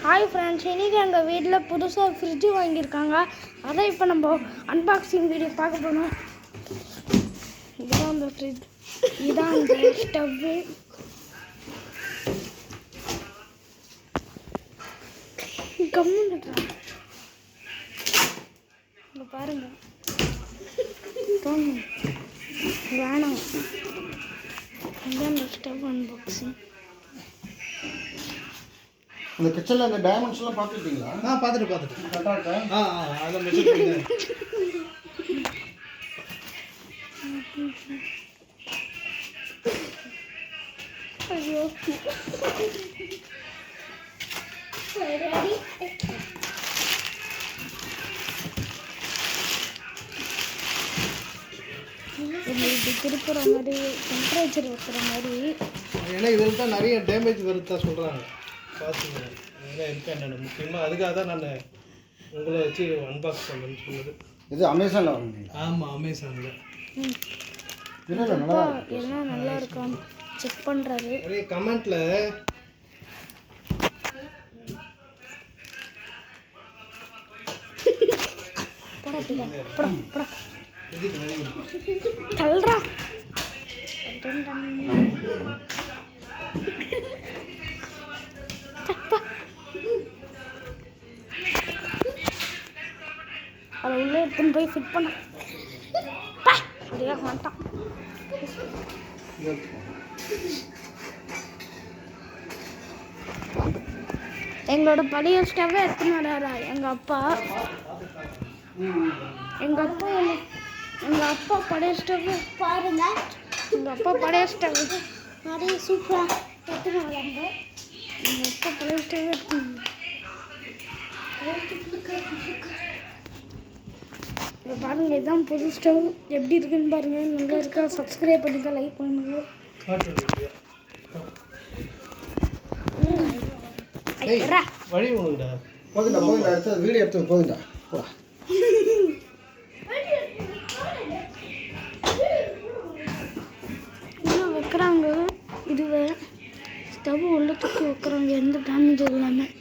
Hi friends, இன்றைக்கி எங்கள் வீட்டில் புதுசாக ஃப்ரிட்ஜு வாங்கியிருக்காங்க. அதை இப்போ நம்ம அன்பாக்சிங் வீடியோ பார்க்க போகிறோம். இதுதான் அந்த ஃப்ரிட்ஜ், இதுதான் அந்த ஸ்டவ்வு. கம்முன்னுடா இங்கே பாருங்கள், வேணாம். இதுதான் அந்த ஸ்டவ் அன்பாக்சிங். அந்த கிச்சனில் அந்த டைமண்ட்ஸ்லாம் பார்த்துட்டீங்களா? பார்த்துட்டு கரெக்டாக இருக்கா? அதை மெசேஜ் பண்ணுங்க. ஐயோ, இப்படி திருப்புற மாதிரி, டெம்பரேச்சர் வைக்கிற மாதிரி. ஏன்னா இதில் தான் நிறைய டேமேஜ் வருதா சொல்கிறாங்க. பார்த்துங்க இதெல்லாம் இருக்கா என்னென்ன முக்கியமாக அதுக்காக தான் நான் உங்களை வச்சு அன்பாக்ஸ் பண்ணணும்னு சொன்னது. இது அமேசானில் வாங்குனீங்களா? ஆமாம், அமேசானில். எல்லாம் நல்லா இருக்கான்னு செக் பண்ணுறாரு. நிறைய கமெண்ட்டில் தள்ளுறா. அதை உள்ளே எடுத்துன்னு போய் ஃபிட் பண்ண சரியாக மாட்டான். எங்களோட பழைய ஸ்டவ்வை எடுத்துன்னு வராரா எங்கள் அப்பா. எங்கள் அப்பா பழைய ஸ்டவ்வு பாருங்க. எங்கள் அப்பா பழைய ஸ்டவ் நிறைய சூப்பராக எடுத்துன்னு வராங்க. எங்கள் அப்பா பழைய ஸ்டவ் எடுத்துன்னு இதை பாருங்கள். இதுதான் புது ஸ்டவ். எப்படி இருக்குன்னு பாருங்கள். நல்லா இருக்கா? சப்ஸ்கிரைப் பண்ணுங்க, லைக் பண்ணுங்க. வழி உண்டுடா. போதுண்டா எடுத்து வீடியோ எடுத்து போதுண்டா போடா. இன்னும் வைக்கிறாங்க. இதுவே ஸ்டவ் உள்ள தூக்கி வைக்கிறாங்க, எந்த டேமேஜ் இல்லாமல்.